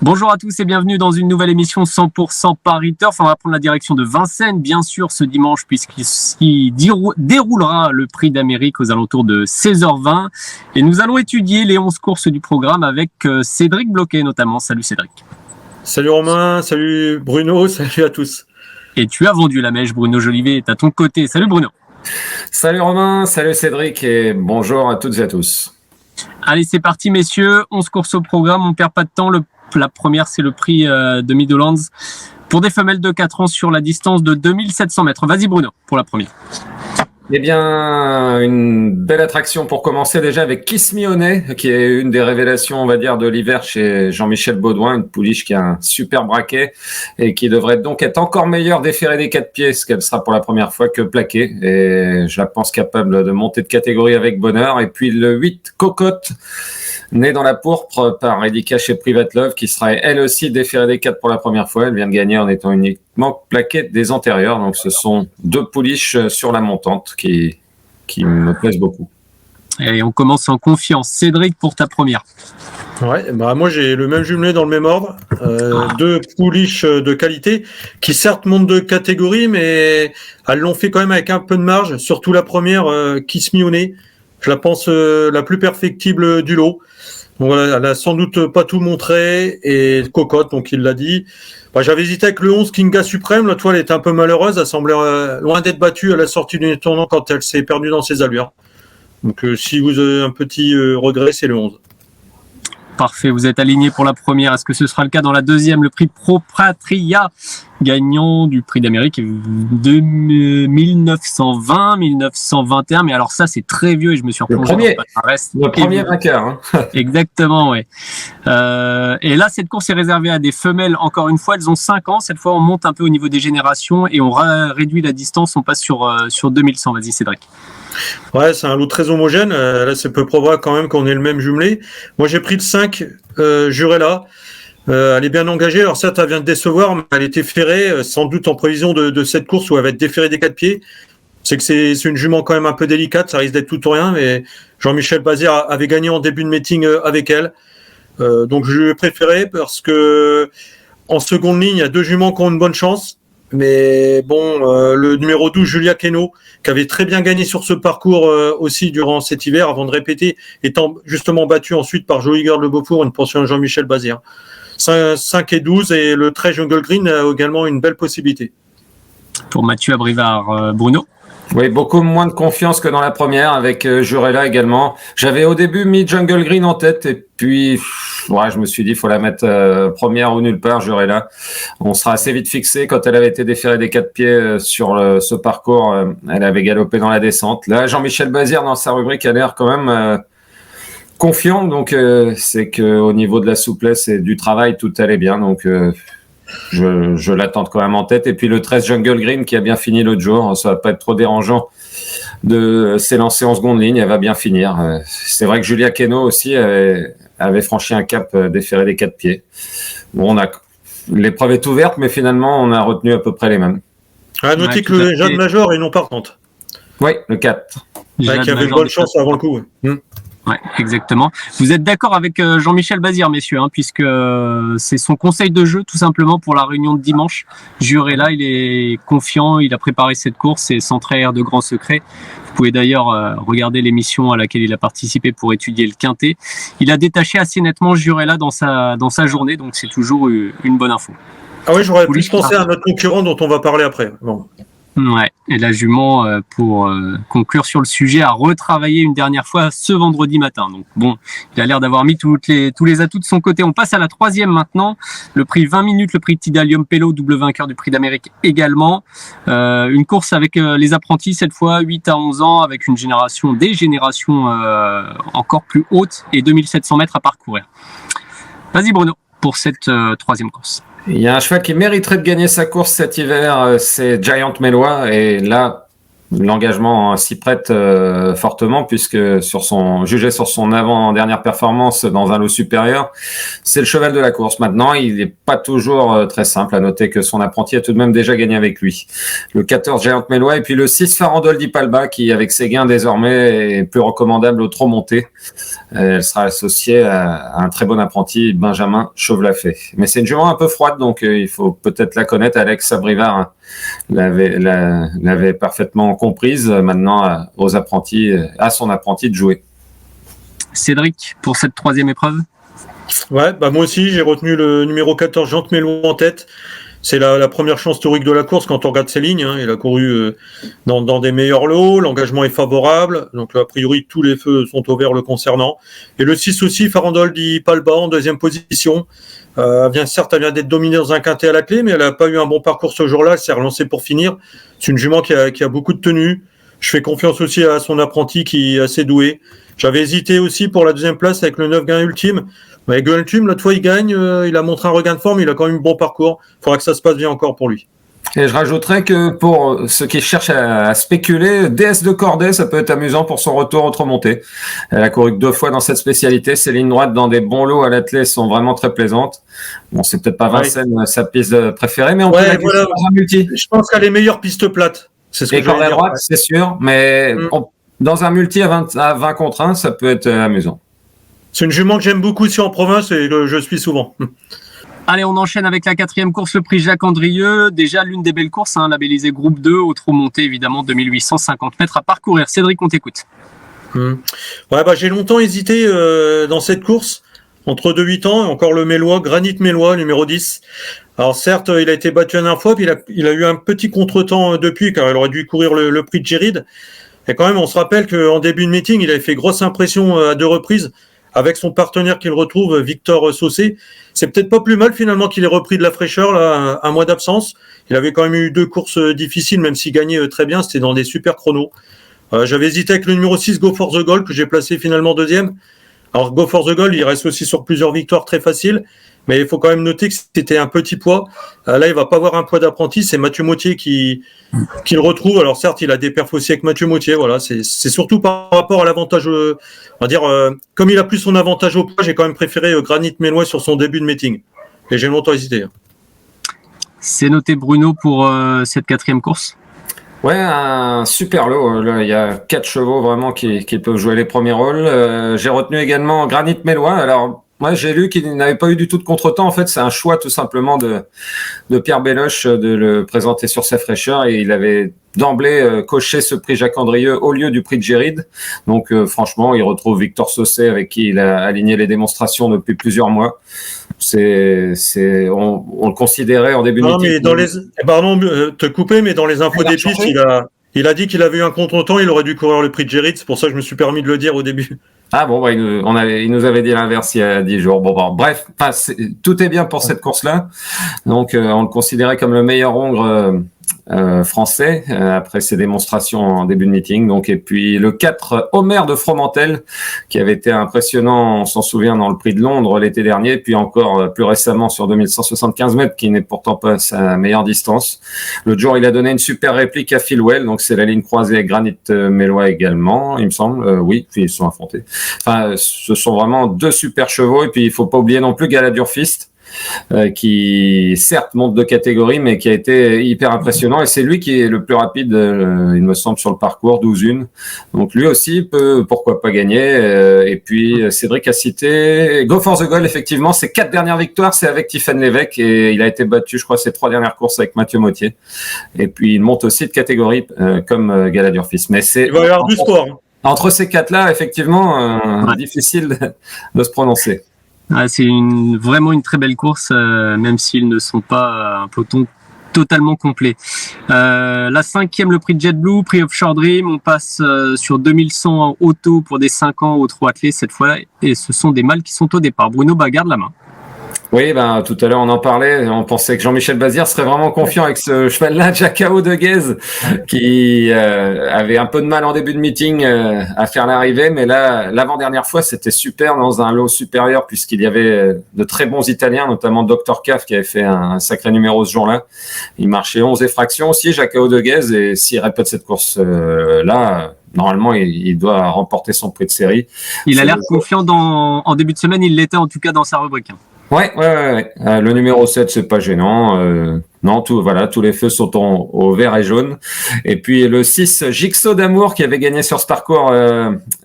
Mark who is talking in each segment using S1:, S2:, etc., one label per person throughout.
S1: Bonjour à tous et bienvenue dans une nouvelle émission 100% Paris Turf. On va prendre la direction de Vincennes, bien sûr, ce dimanche, puisqu'il déroulera le Prix d'Amérique aux alentours de 16h20. Et nous allons étudier les 11 courses du programme avec Cédric Bloquet notamment. Salut Cédric.
S2: Salut Romain, salut Bruno, salut à tous.
S1: Et tu as vendu la mèche, Bruno Jolivet est à ton côté. Salut Bruno.
S3: Salut Romain, salut Cédric et bonjour à toutes et à tous.
S1: Allez, c'est parti messieurs, 11 courses au programme, on ne perd pas de temps. La première, c'est le prix de Meadowlands pour des femelles de 4 ans sur la distance de 2700 mètres. Vas-y Bruno, pour la première.
S3: Eh bien, une belle attraction pour commencer déjà avec Kiss Me Honey, qui est une des révélations, on va dire, de l'hiver chez Jean-Michel Baudouin, une pouliche qui a un super braquet et qui devrait donc être encore meilleure déférée des 4 pieds, ce qu'elle sera pour la première fois que plaquée. Et je la pense capable de monter de catégorie avec bonheur. Et puis le 8, Cocotte, née dans la pourpre par Edika chez Private Love, qui sera elle aussi déférée des 4 pour la première fois. Elle vient de gagner en étant uniquement plaquée des antérieurs. Donc ce sont 2 pouliches sur la montante qui me plaisent beaucoup.
S1: Et on commence en confiance. Cédric, pour ta première.
S2: Ouais, moi j'ai le même jumelé dans le même ordre. 2 pouliches de qualité qui certes montent de catégorie, mais elles l'ont fait quand même avec un peu de marge. Surtout la première, Kiss Me Honey. Je la pense la plus perfectible du lot. Donc voilà, elle a sans doute pas tout montré et Cocotte, donc il l'a dit. J'avais hésité avec le 11 Kinga Suprême. La toile était un peu malheureuse. Elle semblait loin d'être battue à la sortie du tournant quand elle s'est perdue dans ses allures. Donc si vous avez un petit regret, c'est le 11.
S1: Parfait, vous êtes aligné pour la première. Est-ce que ce sera le cas dans la deuxième? Le prix Pro Patria, gagnant du prix d'Amérique de 1920, 1921. Mais alors ça, c'est très vieux et je me suis replongé
S3: dans le premier vainqueur. Hein.
S1: Exactement, oui. Et là, cette course est réservée à des femelles. Encore une fois, elles ont 5 ans. Cette fois, on monte un peu au niveau des générations et on réduit la distance. On passe sur 2100. Vas-y, Cédric.
S2: Ouais, c'est un lot très homogène. Là, c'est peu probable quand même qu'on ait le même jumelé. Moi, j'ai pris le 5, Jurella. Elle est bien engagée. Alors certes, elle vient de décevoir, mais elle était ferrée, sans doute en prévision de cette course où elle va être déférée des 4 pieds. C'est que c'est une jument quand même un peu délicate. Ça risque d'être tout ou rien, mais Jean-Michel Bazir avait gagné en début de meeting avec elle. Donc, je l'ai préféré parce que en seconde ligne, il y a 2 juments qui ont une bonne chance. Mais bon, le numéro 12, Julia Keno, qui avait très bien gagné sur ce parcours aussi durant cet hiver, avant de répéter, étant justement battu ensuite par Jolie Girl de Beaufour, une pension de Jean-Michel Bazir. 5 et 12, et le 13 Jungle Green a également une belle possibilité.
S1: Pour Mathieu Abrivard, Bruno.
S3: Oui, beaucoup moins de confiance que dans la première, avec Jurella également. J'avais au début mis Jungle Green en tête, et puis je me suis dit, il faut la mettre première ou nulle part, Jurella. On sera assez vite fixé. Quand elle avait été déférée des 4 pieds sur ce parcours, elle avait galopé dans la descente. Là, Jean-Michel Bazir, dans sa rubrique, a l'air quand même confiant. Donc, c'est qu'au niveau de la souplesse et du travail, tout allait bien. Donc, je l'attends quand même en tête. Et puis le 13 Jungle Green qui a bien fini l'autre jour. Ça va pas être trop dérangeant de s'élancer en seconde ligne. Elle va bien finir. C'est vrai que Julia Keno aussi avait franchi un cap déféré des 4 pieds. Bon, l'épreuve est ouverte, mais finalement, on a retenu à peu près les mêmes.
S2: À noter que le Jade Major est non partante.
S3: Oui, le 4.
S2: Qui avait une bonne chance avant le coup.
S1: Ouais, exactement. Vous êtes d'accord avec Jean-Michel Bazir, messieurs, puisque c'est son conseil de jeu tout simplement pour la réunion de dimanche. Jurella, il est confiant, il a préparé cette course et sans trahir de grands secrets. Vous pouvez d'ailleurs regarder l'émission à laquelle il a participé pour étudier le quintet. Il a détaché assez nettement Jurella dans sa journée, donc c'est toujours une bonne info.
S2: Ah oui, j'aurais plus pensé à notre concurrent dont on va parler après. Bon.
S1: Ouais, et la jument, pour conclure sur le sujet, a retravaillé une dernière fois ce vendredi matin. Donc bon, il a l'air d'avoir mis tous les atouts de son côté. On passe à la troisième maintenant. Le prix 20 minutes, le prix Tidalium Pello, double vainqueur du prix d'Amérique également. Une course avec les apprentis cette fois, 8 à 11 ans, avec des générations encore plus hautes et 2700 mètres à parcourir. Vas-y Bruno, pour cette troisième course.
S3: Il y a un cheval qui mériterait de gagner sa course cet hiver, c'est Giant Mellois. Et là, l'engagement s'y prête fortement puisque jugé sur son avant-dernière performance dans un lot supérieur, c'est le cheval de la course. Maintenant, il n'est pas toujours très simple. À noter que son apprenti a tout de même déjà gagné avec lui. Le 14 Giant Mellois et puis le 6 Farandole di Palba qui, avec ses gains désormais, est plus recommandable au trop monté. Elle sera associée à un très bon apprenti, Benjamin Chauvelafay. Mais c'est une jument un peu froide, donc il faut peut-être la connaître. Alex Sabrivard l'avait parfaitement comprise. Maintenant, à son apprenti de jouer.
S1: Cédric, pour cette troisième épreuve?
S2: Ouais, bah moi aussi, j'ai retenu le numéro 14, Jean Mello en tête. C'est la première chance historique de la course quand on regarde ses lignes. Hein. Il a couru dans des meilleurs lots, l'engagement est favorable, donc a priori tous les feux sont au vert le concernant. Et le 6 aussi, Farandole di Palba en deuxième position. Elle vient d'être dominée dans un quintet à la clé, mais elle n'a pas eu un bon parcours ce jour-là, elle s'est relancée pour finir. C'est une jument qui a beaucoup de tenue. Je fais confiance aussi à son apprenti qui est assez doué. J'avais hésité aussi pour la deuxième place avec le 9 Gain Ultime. Mais Gain Ultime, l'autre fois, il gagne. Il a montré un regain de forme. Il a quand même un bon parcours. Il faudra que ça se passe bien encore pour lui.
S3: Et je rajouterais que pour ceux qui cherchent à spéculer, DS de Corday, ça peut être amusant pour son retour au trop monté. Elle a couru que 2 fois dans cette spécialité. Ses lignes droites dans des bons lots à l'athlète sont vraiment très plaisantes. Bon, c'est peut-être pas Vincennes sa piste préférée, mais on peut la
S2: voilà.
S3: dans un multi.
S2: Je pense qu'elle est meilleure piste plate. C'est ce que
S3: et Corday droite, c'est sûr, mais dans un multi à 20 contre 1, ça peut être amusant.
S2: C'est une jument que j'aime beaucoup ici en province et que je suis souvent.
S1: Allez, on enchaîne avec la 4e course, le prix Jacques Andrieux. Déjà l'une des belles courses, labellisée groupe 2, au trot monté évidemment, 2850 mètres à parcourir. Cédric, on t'écoute.
S2: Ouais, j'ai longtemps hésité dans cette course, entre 2-8 ans, et encore le Mélois, Granit Mélois, numéro 10. Alors certes, il a été battu la dernière fois, puis il a eu un petit contretemps depuis, car il aurait dû courir le prix de Géride. Et quand même, on se rappelle qu'en début de meeting, il avait fait grosse impression à 2 reprises, avec son partenaire qu'il retrouve, Victor Saucé. C'est peut-être pas plus mal finalement qu'il ait repris de la fraîcheur, là, un mois d'absence. Il avait quand même eu 2 courses difficiles, même s'il gagnait très bien, c'était dans des super chronos. J'avais hésité avec le numéro 6, Go for the Goal, que j'ai placé finalement 2e. Alors Go for the Goal, il reste aussi sur plusieurs victoires très faciles, mais il faut quand même noter que c'était un petit poids. Là, il va pas avoir un poids d'apprenti, c'est Mathieu Mautier qui le retrouve. Alors certes, il a des perfs aussi avec Mathieu Mautier, voilà, c'est surtout par rapport à l'avantage, on va dire, comme il a plus son avantage au poids, j'ai quand même préféré Granit Mélois sur son début de meeting. Et j'ai longtemps hésité.
S1: C'est noté Bruno pour cette 4e course.
S3: Ouais, un super lot. Là, il y a 4 chevaux vraiment qui peuvent jouer les premiers rôles. J'ai retenu également Granit Mélois. Alors, moi, j'ai lu qu'il n'avait pas eu du tout de contretemps. En fait, c'est un choix tout simplement de Pierre Belloche de le présenter sur sa fraîcheur et il avait d'emblée coché ce prix Jacques Andrieux au lieu du prix de Géride. Donc, franchement, il retrouve Victor Saucé avec qui il a aligné les démonstrations depuis plusieurs mois. On le considérait en début de meeting.
S2: Mais pardon de te couper, mais dans les infos des pistes, il a dit qu'il avait eu un contretemps, il aurait dû courir le prix de Géride. C'est pour ça que je me suis permis de le dire au début.
S3: Ah bon, il nous avait dit l'inverse il y a 10 jours. Bon, bref, tout est bien pour cette course-là. Donc, on le considérait comme le meilleur hongre français après ses démonstrations en début de meeting. Donc, et puis le 4 Homer de Fromentel qui avait été impressionnant, on s'en souvient, dans le prix de Londres l'été dernier, puis encore plus récemment sur 2175 mètres, qui n'est pourtant pas sa meilleure distance. L'autre jour, il a donné une super réplique à Philwell, donc c'est la ligne croisée avec Granit Mélois également, il me semble. Oui, puis ils sont affrontés. Enfin, ce sont vraiment 2 super chevaux, et puis il faut pas oublier non plus Galadur Fist, qui certes monte de catégorie mais qui a été hyper impressionnant et c'est lui qui est le plus rapide il me semble sur le parcours, 12-1, donc lui aussi peut pourquoi pas gagner. Et puis Cédric a cité Go for the Goal, effectivement ses 4 dernières victoires c'est avec Tiffen Lévesque et il a été battu je crois ses 3 dernières courses avec Mathieu Mautier et puis il monte aussi de catégorie comme Galadur Fils, mais c'est,
S2: il va y avoir du sport
S3: entre ces 4 là effectivement difficile de se prononcer.
S1: C'est vraiment une très belle course, même s'ils ne sont pas un peloton totalement complet. La 5e, le prix de JetBlue, prix Offshore Dream, on passe sur 2100 en auto pour des 5 ans au trot attelé cette fois, et ce sont des mâles qui sont au départ. Bruno, garde la main.
S3: Oui, ben tout à l'heure on en parlait, on pensait que Jean-Michel Bazir serait vraiment confiant avec ce cheval-là, Jacao de Guèze, qui avait un peu de mal en début de meeting à faire l'arrivée, mais là, l'avant-dernière fois, c'était super dans un lot supérieur puisqu'il y avait de très bons Italiens, notamment Dr. Caf qui avait fait un sacré numéro ce jour-là. Il marchait 11 et fraction aussi, Jacao de Guèze, et s'il répète cette course-là, normalement, il doit remporter son prix de série.
S1: Il a l'air confiant en début de semaine, il l'était en tout cas dans sa rubrique.
S3: Ouais. Le numéro 7, c'est pas gênant. Non, tous les feux sont au vert et jaune. Et puis le 6, Jigsaw d'amour, qui avait gagné sur ce parcours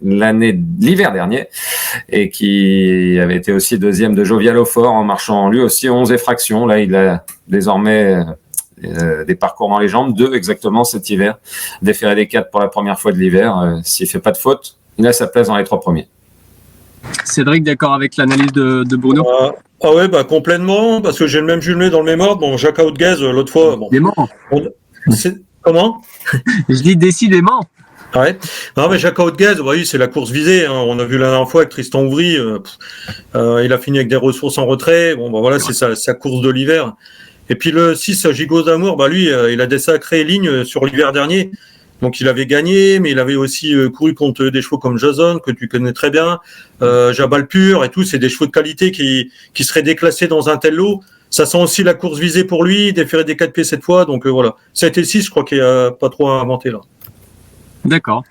S3: l'hiver dernier, et qui avait été aussi deuxième de Jovial au Fort en marchant lui aussi 11 et fraction. Là, il a désormais des parcours dans les jambes, 2 exactement cet hiver. Déféré des 4 pour la première fois de l'hiver. S'il fait pas de faute, il a sa place dans les 3 premiers.
S1: Cédric, d'accord avec l'analyse de Bruno?
S2: Ah ouais, bah complètement, parce que j'ai le même jumelé dans le même ordre. Bon, Jacques Hautguez, l'autre fois. Bon, comment?
S1: Je dis décidément.
S2: Ouais. Non, mais Jacques Hautguez, oui, c'est la course visée. Hein. On a vu la dernière fois avec Tristan Ouvry. Il a fini avec des ressources en retrait. Bon, bah voilà, c'est sa course de l'hiver. Et puis le 6, Gigot d'amour, bah lui, il a des sacrées lignes sur l'hiver dernier. Donc il avait gagné, mais il avait aussi couru contre des chevaux comme Jason, que tu connais très bien, Jabal Pur et tout. C'est des chevaux de qualité qui seraient déclassés dans un tel lot. Ça sent aussi la course visée pour lui, déféré des 4 pieds cette fois. Donc voilà. Ça a été le 6, je crois qu'il n'y a pas trop à inventer là. D'accord.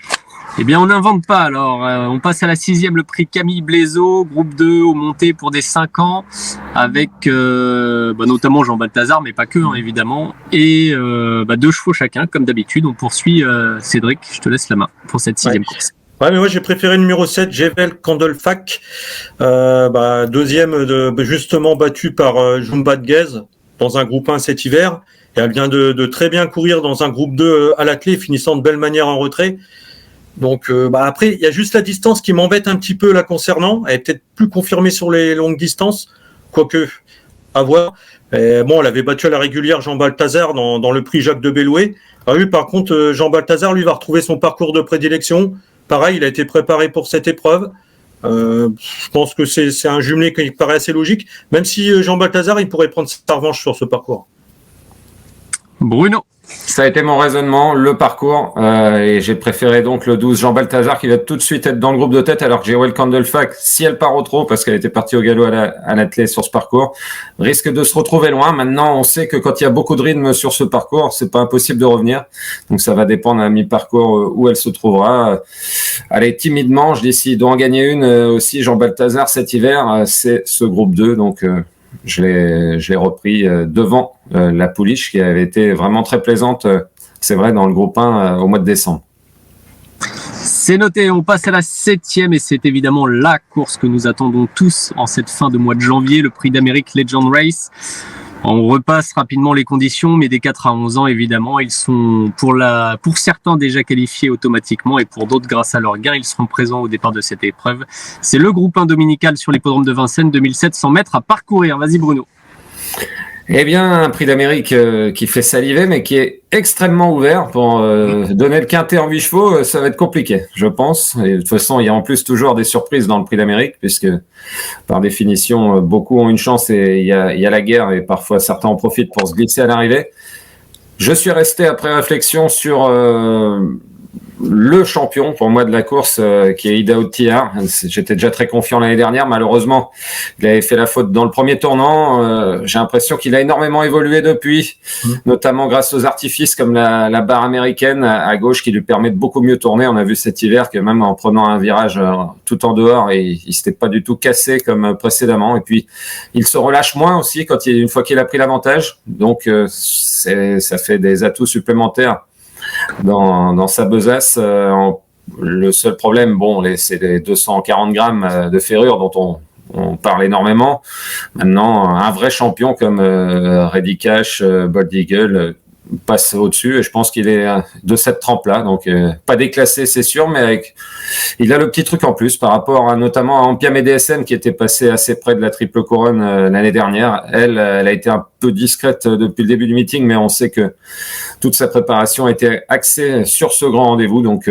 S1: Eh bien, on n'invente pas. Alors, on passe à la 6e, le prix Camille Blaiseau, groupe 2 au monté pour des 5 ans, avec notamment Jean Balthazar, mais pas que, hein, évidemment, et 2 chevaux chacun, comme d'habitude. On poursuit. Cédric, je te laisse la main pour cette 6e course.
S2: Ouais, mais moi j'ai préféré le numéro 7, Jevel Candlefac, deuxième justement battu par Jumba de Guèze dans un groupe 1 cet hiver. Et elle vient de très bien courir dans un groupe 2 à la clé, finissant de belle manière en retrait. Donc après, il y a juste la distance qui m'embête un petit peu là concernant. Elle est peut-être plus confirmée sur les longues distances, quoique à voir. Et bon, elle avait battu à la régulière Jean Balthazar dans le prix Jacques de Bellouet. Ah oui, par contre, Jean Balthazar, lui, va retrouver son parcours de prédilection. Pareil, il a été préparé pour cette épreuve. Je pense que c'est un jumelé qui paraît assez logique, même si Jean Balthazar, il pourrait prendre sa revanche sur ce parcours.
S1: Bruno.
S3: Ça a été mon raisonnement, le parcours, et j'ai préféré donc le 12 Jean Balthazar qui va tout de suite être dans le groupe de tête, alors que Jewel Candlefac, si elle part au trot, parce qu'elle était partie au galop à l'attelé sur ce parcours, risque de se retrouver loin. Maintenant, on sait que quand il y a beaucoup de rythme sur ce parcours, c'est pas impossible de revenir. Donc ça va dépendre à mi-parcours où elle se trouvera. Allez, timidement, je dis s'il doit en gagner une aussi, Jean Balthazar cet hiver, c'est ce groupe 2, donc je l'ai repris devant la pouliche qui avait été vraiment très plaisante, c'est vrai, dans le groupe 1 au mois de décembre.
S1: C'est noté, on passe à la 7e et c'est évidemment la course que nous attendons tous en cette fin de mois de janvier, le prix d'Amérique Legend Race. On repasse rapidement les conditions, mais des 4 à 11 ans, évidemment, ils sont pour certains déjà qualifiés automatiquement et pour d'autres, grâce à leur gain, ils seront présents au départ de cette épreuve. C'est le groupe 1 dominical sur l'hippodrome de Vincennes, 2700 mètres à parcourir. Vas-y Bruno.
S3: Eh bien, un prix d'Amérique qui fait saliver, mais qui est extrêmement ouvert. Pour donner le quintet en 8 chevaux, ça va être compliqué, je pense. Et de toute façon, il y a en plus toujours des surprises dans le prix d'Amérique, puisque par définition, beaucoup ont une chance et il y a la guerre, et parfois certains en profitent pour se glisser à l'arrivée. Je suis resté après réflexion sur le champion pour moi de la course qui est Idaho Tihar. J'étais déjà très confiant l'année dernière, malheureusement il avait fait la faute dans le premier tournant. J'ai l'impression qu'il a énormément évolué depuis, notamment grâce aux artifices comme la barre américaine à gauche qui lui permet de beaucoup mieux tourner. On a vu cet hiver que même en prenant un virage tout en dehors, il s'était pas du tout cassé comme précédemment, et puis il se relâche moins aussi une fois qu'il a pris l'avantage, donc ça fait des atouts supplémentaires dans sa besace. Le seul problème, c'est les 240 grammes de ferrure dont on parle énormément. Maintenant, un vrai champion comme Reddy Cash, Bold Eagle passe au-dessus, et je pense qu'il est de cette trempe-là, donc pas déclassé, c'est sûr, mais il a le petit truc en plus par rapport notamment à Ampiam et DSM qui était passé assez près de la triple couronne l'année dernière. Elle a été un peu discrète depuis le début du meeting, mais on sait que toute sa préparation a été axée sur ce grand rendez-vous, donc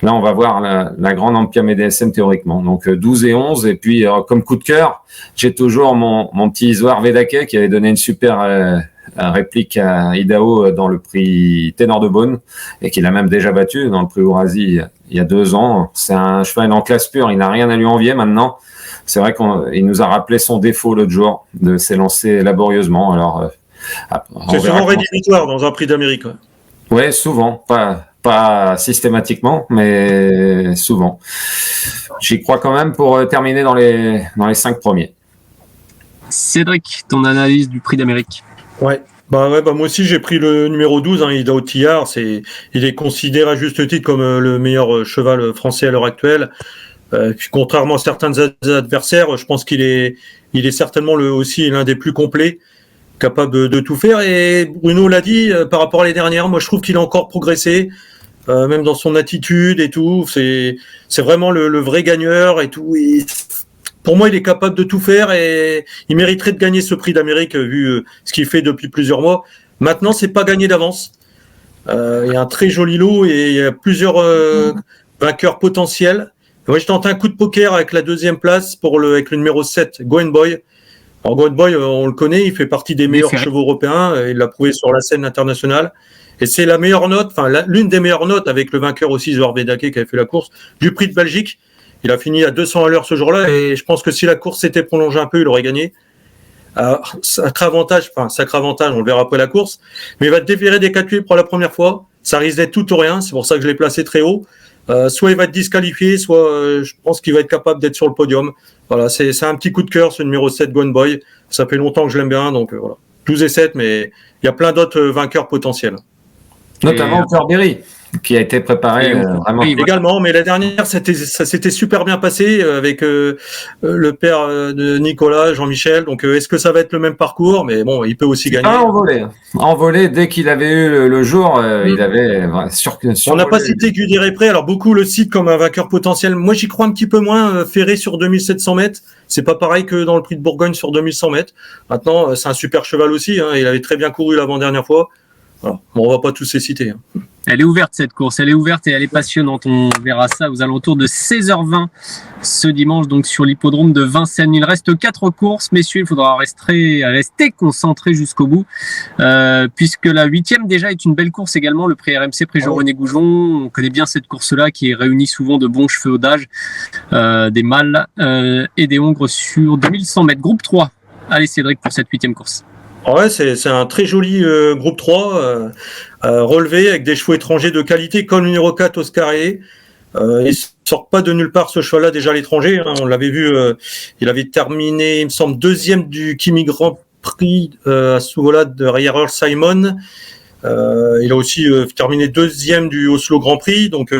S3: Là, on va voir la grande Ampiam DSM théoriquement. Donc 12 et 11. Et puis, comme coup de cœur, j'ai toujours mon petit Isoar Vedake qui avait donné une super réplique à Idaho dans le prix Ténor de Beaune et qu'il a même déjà battu dans le prix Eurasie il y a 2 ans. C'est un cheval en classe pure. Il n'a rien à lui envier maintenant. C'est vrai qu'il nous a rappelé son défaut l'autre jour de s'élancer laborieusement. Alors,
S2: c'est souvent rédhibitoire dans un prix d'Amérique.
S3: Oui, souvent. Pas systématiquement, mais souvent. J'y crois quand même pour terminer dans les 5 premiers.
S1: Cédric, ton analyse du prix d'Amérique?
S2: Ouais. Bah moi aussi j'ai pris le numéro 12, Idaho Tillard. Il est considéré à juste titre comme le meilleur cheval français à l'heure actuelle. Puis contrairement à certains adversaires, je pense qu'il est certainement aussi l'un des plus complets, capable de tout faire. Et Bruno l'a dit, par rapport à l'année dernière, moi je trouve qu'il a encore progressé, même dans son attitude et tout. C'est vraiment le vrai gagneur et tout. Pour moi, il est capable de tout faire et il mériterait de gagner ce prix d'Amérique vu ce qu'il fait depuis plusieurs mois. Maintenant, c'est pas gagné d'avance. Il y a un très joli lot et il y a plusieurs vainqueurs potentiels. Moi, je tente un coup de poker avec la 2e place avec le numéro 7, Going Boy. Alors, Going Boy, on le connaît, il fait partie des meilleurs chevaux européens. Il l'a prouvé sur la scène internationale. Et c'est la meilleure note, l'une des meilleures notes avec le vainqueur aussi, Isoar Vedake, qui avait fait la course du prix de Belgique. Il a fini à 200 à l'heure ce jour-là. Et je pense que si la course s'était prolongée un peu, il aurait gagné. Sacré avantage, on le verra après la course. Mais il va dévirer des 4 pieds pour la première fois. Ça risque d'être tout ou rien. C'est pour ça que je l'ai placé très haut. Soit il va être disqualifié, soit je pense qu'il va être capable d'être sur le podium. Voilà, c'est un petit coup de cœur, ce numéro 7, Gone Boy. Ça fait longtemps que je l'aime bien, donc voilà. 12 et 7, mais il y a plein d'autres vainqueurs potentiels.
S3: Notamment Corberry, qui a été préparé vraiment.
S2: Également, mais la dernière, ça s'était super bien passé avec le père de Nicolas, Jean-Michel. Donc, est-ce que ça va être le même parcours? Mais bon, il peut aussi gagner.
S3: Envolé, dès qu'il avait eu le jour, il avait
S2: On n'a pas cité Guy Pré. Alors, beaucoup le citent comme un vainqueur potentiel. Moi, j'y crois un petit peu moins. Ferré sur 2700 mètres, c'est pas pareil que dans le prix de Bourgogne sur 2100 mètres. Maintenant, c'est un super cheval aussi. Il avait très bien couru l'avant-dernière fois. Voilà. Bon, on va pas tous les citer.
S1: Elle est ouverte cette course, elle est ouverte et elle est passionnante. On verra ça aux alentours de 16h20 ce dimanche, donc sur l'hippodrome de Vincennes. Il reste 4 courses, messieurs, il faudra rester concentré jusqu'au bout, puisque la 8e déjà est une belle course également, le prix RMC, prix Jean-René Goujon. On connaît bien cette course-là qui réunit souvent de bons chevaudages, des mâles et des hongres sur 2100 mètres. Groupe 3. Allez Cédric pour cette 8e course.
S2: Ouais, c'est un très joli groupe 3 relevé avec des chevaux étrangers de qualité comme le numéro 4 Oscar Haye. Il sort pas de nulle part ce cheval-là déjà à l'étranger. On l'avait vu, il avait terminé, il me semble, 2e du Kimi Grand Prix à ce niveau-là derrière Earl Simon. Il a aussi terminé 2e du Oslo Grand Prix. Donc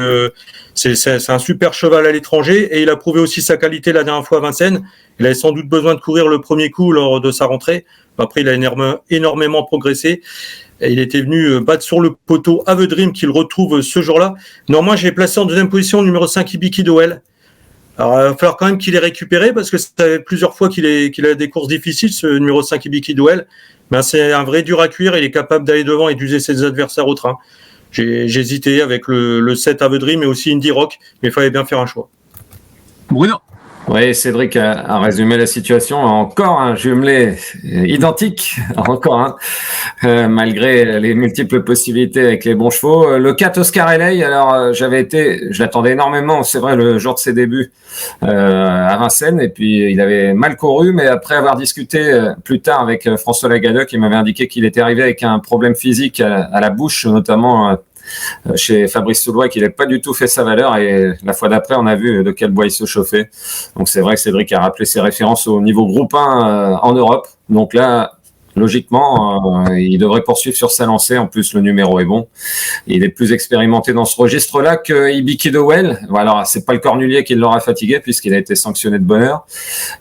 S2: c'est un super cheval à l'étranger et il a prouvé aussi sa qualité la dernière fois à Vincennes. Il avait sans doute besoin de courir le premier coup lors de sa rentrée. Après, il a énormément progressé. Et il était venu battre sur le poteau Avedrim qu'il retrouve ce jour-là. Normalement, j'ai placé en 2e position le numéro 5 Ibiki Doel. Alors, il va falloir quand même qu'il ait récupéré parce que ça fait plusieurs fois qu'il a des courses difficiles, ce numéro 5 Ibiki Doel. Mais c'est un vrai dur à cuire. Il est capable d'aller devant et d'user ses adversaires au train. J'ai hésité avec le 7 Avedrim et aussi Indy Rock, mais il fallait bien faire un choix.
S1: Bruno.
S3: Oui, Cédric a résumé la situation. Encore un jumelé identique, encore malgré les multiples possibilités avec les bons chevaux. Le 4 Oscar Haye, alors je l'attendais énormément, c'est vrai, le jour de ses débuts à Vincennes, et puis il avait mal couru, mais après avoir discuté plus tard avec François Lagadec, il m'avait indiqué qu'il était arrivé avec un problème physique à la bouche, notamment chez Fabrice Soulois, qu'il n'avait pas du tout fait sa valeur, et la fois d'après on a vu de quel bois il se chauffait. Donc c'est vrai que Cédric a rappelé ses références au niveau groupe 1 en Europe, donc là logiquement il devrait poursuivre sur sa lancée. En plus le numéro est bon, il est plus expérimenté dans ce registre là que Ibiki Doel. Alors c'est pas le cornulier qui l'aura fatigué puisqu'il a été sanctionné de bonne heure,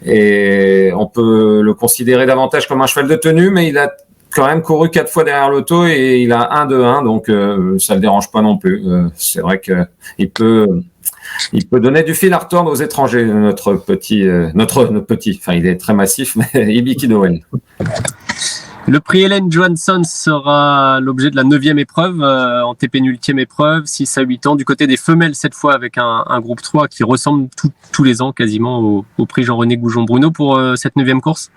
S3: et on peut le considérer davantage comme un cheval de tenue, mais il a quand même couru 4 fois derrière l'auto et il a 1-2-1, donc ça le dérange pas non plus. C'est vrai que il peut donner du fil à retordre aux étrangers, notre petit, enfin il est très massif, mais Ibiki Doel.
S1: Le prix Hélène Johansson sera l'objet de la 9e épreuve, en TP 8e épreuve, 6 à 8 ans, du côté des femelles cette fois avec un groupe 3 qui ressemble tous les ans quasiment au prix Jean-René Goujon-Bruno pour cette 9e course.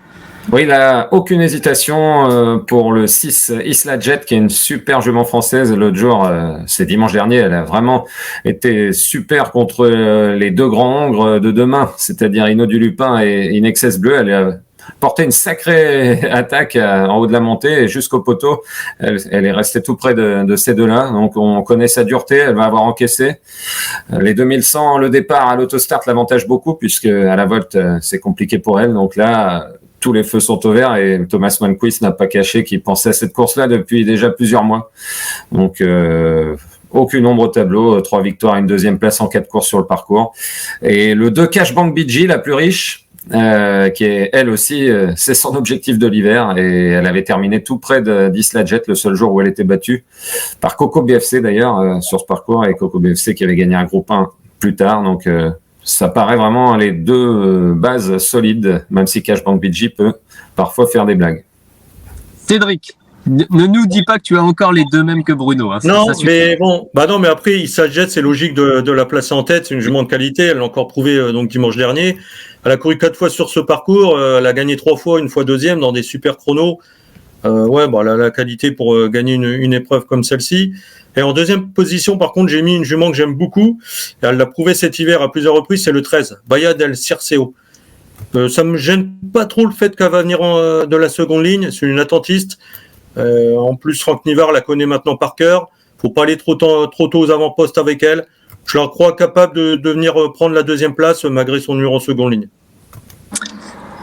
S3: Oui, il n'a aucune hésitation pour le 6 Isla Jet, qui est une super jument française. L'autre jour, c'est dimanche dernier, elle a vraiment été super contre les deux grands hongres de demain, c'est-à-dire Inno du Lupin et Inexcess Bleu. Elle a porté une sacrée attaque en haut de la montée et jusqu'au poteau. Elle est restée tout près de ces deux-là. Donc, on connaît sa dureté. Elle va avoir encaissé. Les 2100, le départ à l'autostart l'avantage beaucoup puisque à la volte, c'est compliqué pour elle. Donc là, tous les feux sont au vert et Thomas Manquist n'a pas caché qu'il pensait à cette course-là depuis déjà plusieurs mois. Donc, aucune ombre au tableau, 3 victoires et une 2e place en 4 courses sur le parcours. Et le 2 Cashbank BG, la plus riche, qui est elle aussi, c'est son objectif de l'hiver et elle avait terminé tout près d'Isla Jet le seul jour où elle était battue par Coco BFC d'ailleurs sur ce parcours, et Coco BFC qui avait gagné un groupe 1 plus tard. Donc, ça paraît vraiment les deux bases solides, même si Cashbank BG peut parfois faire des blagues.
S1: Cédric, ne nous dis pas que tu as encore les deux mêmes que Bruno. Hein,
S2: non, mais bon, non, mais après, Isla Jet, c'est logique de la placer en tête. C'est une jument de qualité. Elle l'a encore prouvé donc dimanche dernier. Elle a couru 4 fois sur ce parcours. Elle a gagné 3 fois, une fois 2e dans des super chronos. Elle a la qualité pour gagner une épreuve comme celle-ci. Et en 2e position, par contre, j'ai mis une jument que j'aime beaucoup. Elle l'a prouvé cet hiver à plusieurs reprises, c'est le 13, Bahia del Circeo. Ça me gêne pas trop le fait qu'elle va venir de la seconde ligne. C'est une attentiste. En plus, Franck Nivard la connaît maintenant par cœur. Faut pas aller trop tôt aux avant-postes avec elle. Je la crois capable de venir prendre la 2e place malgré son numéro en seconde ligne.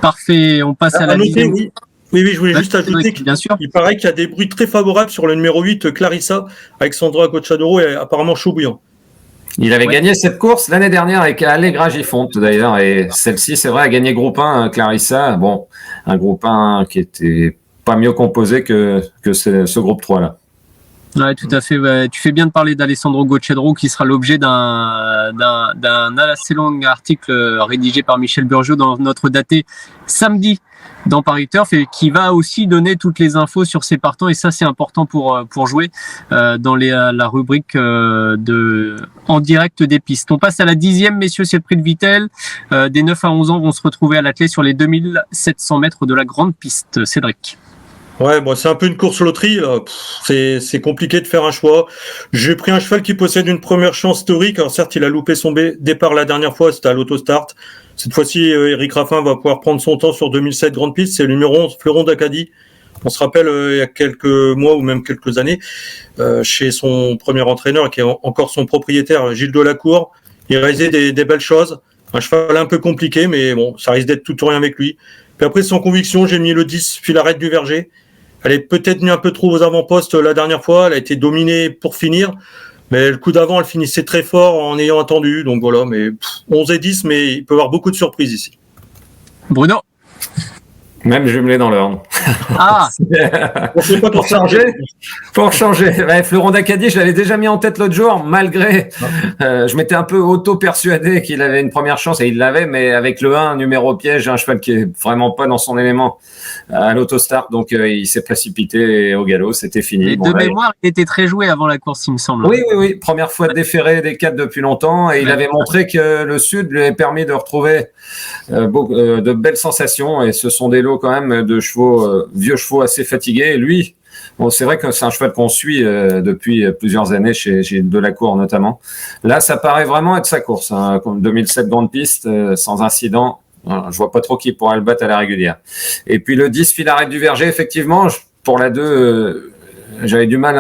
S1: Parfait, on passe à la 10e.
S2: Oui, je voulais juste ajouter qu'il paraît qu'il y a des bruits très favorables sur le numéro 8, Clarissa, Alexandra Gocciadoro est apparemment chaud bouillant.
S3: Il avait gagné cette course l'année dernière avec Allegra Gifonte d'ailleurs, et celle-ci, c'est vrai, a gagné groupe 1, Clarissa. Bon, un groupe 1 qui était pas mieux composé que ce groupe 3-là.
S1: Ouais, tout à fait. Ouais. Tu fais bien de parler d'Alessandro Gocciadoro qui sera l'objet d'un assez long article rédigé par Michel Burgiot dans notre daté samedi dans Paris Turf et qui va aussi donner toutes les infos sur ses partants, et ça c'est important pour jouer dans la rubrique en direct des pistes. On passe à la 10e, messieurs, c'est le prix de Vittel. Des 9 à 11 ans vont se retrouver à l'attelé sur les 2700 mètres de la grande piste. Cédric.
S2: Ouais, bon, c'est un peu une course loterie. C'est compliqué de faire un choix. J'ai pris un cheval qui possède une première chance historique. Alors certes, il a loupé son départ la dernière fois, c'était à l'autostart. Cette fois-ci, Eric Raffin va pouvoir prendre son temps sur 2007 Grande Piste. C'est le numéro 11, Fleuron d'Acadie. On se rappelle, il y a quelques mois ou même quelques années, chez son premier entraîneur, qui est encore son propriétaire, Gilles Delacour. Il réalisait des belles choses. Un cheval un peu compliqué, mais bon, ça risque d'être tout ou rien avec lui. Puis après, sans conviction, j'ai mis le 10, Filarette du Verger. Elle est peut-être mis un peu trop aux avant-postes la dernière fois. Elle a été dominée pour finir. Mais le coup d'avant, elle finissait très fort en ayant attendu. Donc voilà, mais 11 et 10, mais il peut y avoir beaucoup de surprises ici.
S1: Bruno.
S3: Même jumelé dans l'ordre.
S1: Ah
S3: Pour changer. Ouais, Fleuron d'Acadie, je l'avais déjà mis en tête l'autre jour, malgré. Je m'étais un peu auto-persuadé qu'il avait une première chance, et il l'avait, mais avec le 1, numéro piège, un cheval qui est vraiment pas dans son élément à l'autostart, donc il s'est précipité au galop, c'était fini.
S1: Et de mémoire, il était très joué avant la course, il me semble.
S3: Oui. Première fois déféré des 4 depuis longtemps, et il avait montré que le Sud lui avait permis de retrouver de belles sensations, et ce sont des lots quand même de chevaux, vieux chevaux assez fatigués. Et lui, bon, c'est vrai que c'est un cheval qu'on suit depuis plusieurs années chez Delacour notamment. Là, ça paraît vraiment être sa course, hein, comme 2007 Grande Piste, sans incident. Je vois pas trop qui pourra le battre à la régulière. Et puis le 10 Filarette du Verger, effectivement, pour la 2, j'avais du mal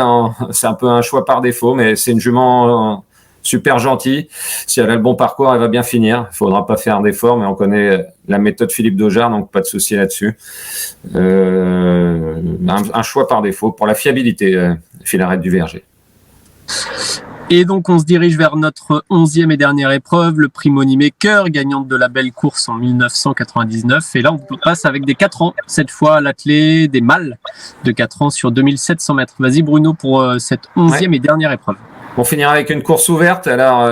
S3: c'est un peu un choix par défaut, mais c'est une jument super gentille. Si elle a le bon parcours, elle va bien finir. Il faudra pas faire d'efforts, mais on connaît la méthode Philippe Daujar, donc pas de souci là-dessus. Un choix par défaut pour la fiabilité, Filarette du Verger.
S1: Et donc, on se dirige vers notre 11e et dernière épreuve, le prix Moneymaker, gagnante de la belle course en 1999. Et là, on passe avec des 4 ans, cette fois à l'attelé, des mâles de 4 ans sur 2700 mètres. Vas-y, Bruno, pour cette 11e et dernière épreuve.
S3: On finira avec une course ouverte. Alors,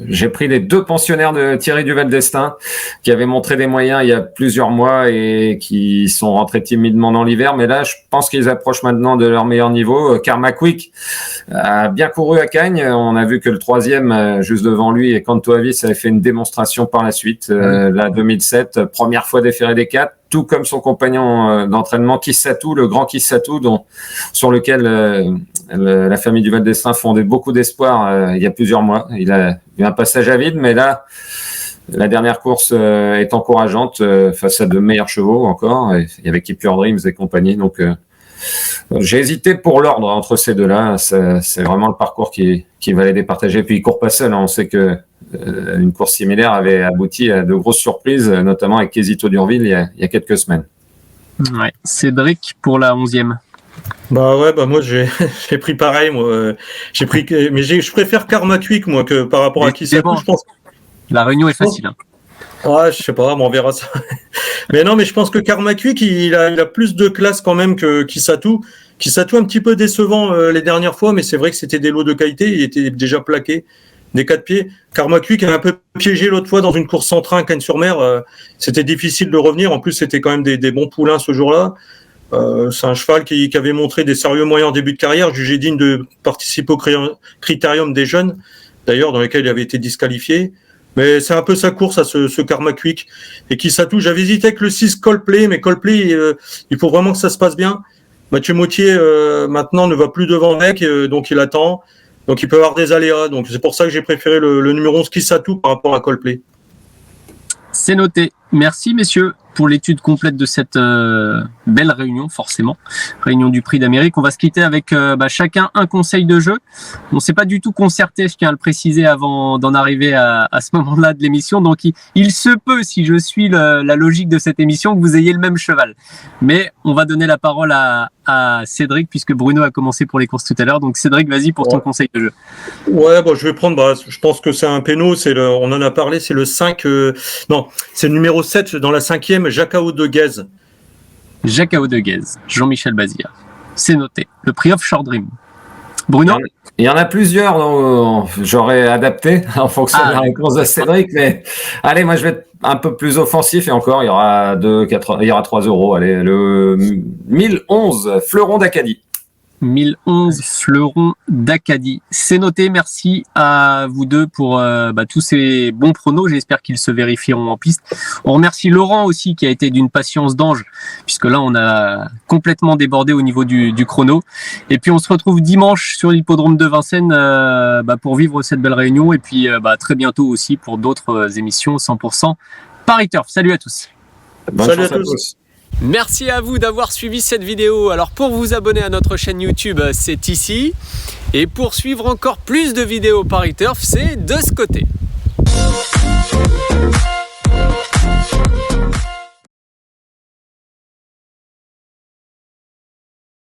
S3: j'ai pris les 2 pensionnaires de Thierry Duval d'Estaing qui avaient montré des moyens il y a plusieurs mois et qui sont rentrés timidement dans l'hiver. Mais là, je pense qu'ils approchent maintenant de leur meilleur niveau. Karma Quick a bien couru à Cagnes. On a vu que le 3e, juste devant lui, et Canto Avis, avait fait une démonstration par la suite. La 2007, première fois déféré des 4. Tout comme son compagnon d'entraînement Kissatou, le grand Kissatou, sur lequel la famille du Val d'Estaing fondait beaucoup d'espoir il y a plusieurs mois. Il a eu un passage à vide, mais là, la dernière course est encourageante face à de meilleurs chevaux encore, et avec Keep Your Dreams et compagnie. Donc, j'ai hésité pour l'ordre entre ces deux-là. C'est vraiment le parcours qui va les départager. Puis, il court pas seul. On sait que une course similaire avait abouti à de grosses surprises, notamment avec Quesito d'Urville il y a quelques semaines.
S1: Ouais. Cédric pour la 11e.
S2: Moi j'ai pris pareil, moi. Mais je préfère Karma Quick, moi, que par rapport à Kissatou, je pense.
S1: La réunion est facile. Hein.
S2: Ouais, je sais pas, on verra ça. Mais non, mais je pense que Karma Quick, il a plus de classe quand même que Kissatou. Kissatou un petit peu décevant les dernières fois, mais c'est vrai que c'était des lots de qualité, il était déjà plaqué. Des 4 pieds. Karma Quick a un peu piégé l'autre fois dans une course en train à Cagnes-sur-Mer. C'était difficile de revenir. En plus, c'était quand même des bons poulains ce jour-là. C'est un cheval qui avait montré des sérieux moyens en début de carrière, jugé digne de participer au critérium des jeunes, d'ailleurs, dans lesquels il avait été disqualifié. Mais c'est un peu sa course à ce Karma Quick. Et Kissatou, j'avais hésité avec le 6 Coldplay, mais Coldplay, il faut vraiment que ça se passe bien. Mathieu Mautier, maintenant, ne va plus devant mec, donc il attend. Donc, il peut avoir des aléas. Donc, c'est pour ça que j'ai préféré le numéro 11 Kissatou par rapport à Coldplay.
S1: C'est noté. Merci, messieurs, pour l'étude complète de cette belle réunion, forcément. Réunion du Prix d'Amérique. On va se quitter avec chacun un conseil de jeu. On ne s'est pas du tout concerté, je tiens à le préciser avant d'en arriver à ce moment-là de l'émission. Donc, il se peut, si je suis la logique de cette émission, que vous ayez le même cheval. Mais on va donner la parole à Cédric, puisque Bruno a commencé pour les courses tout à l'heure. Donc, Cédric, vas-y pour ton conseil de jeu. Ouais,
S2: je vais prendre, je pense que c'est un péno, on en a parlé, c'est le 5, c'est le numéro 7 dans la 5e, Jacao de Guèze.
S1: Jacao de Guèze, Jean-Michel Bazir. C'est noté. Le prix Offshore Dream. Bruno?
S3: Il y en a plusieurs, donc j'aurais adapté en fonction de la réponse de Cédric, mais allez, moi je vais être un peu plus offensif et encore, il y aura 3 euros. Allez, le 1011 Fleuron d'Acadie.
S1: 1011 Fleuron d'Acadie. C'est noté. Merci à vous deux pour tous ces bons pronos. J'espère qu'ils se vérifieront en piste. On remercie Laurent aussi qui a été d'une patience d'ange puisque là on a complètement débordé au niveau du chrono. Et puis on se retrouve dimanche sur l'hippodrome de Vincennes pour vivre cette belle réunion et puis très bientôt aussi pour d'autres émissions 100% Paris Turf. Salut à tous.
S2: Salut à tous.
S1: Merci à vous d'avoir suivi cette vidéo. Alors pour vous abonner à notre chaîne YouTube, c'est ici. Et pour suivre encore plus de vidéos Paris Turf, c'est de ce côté.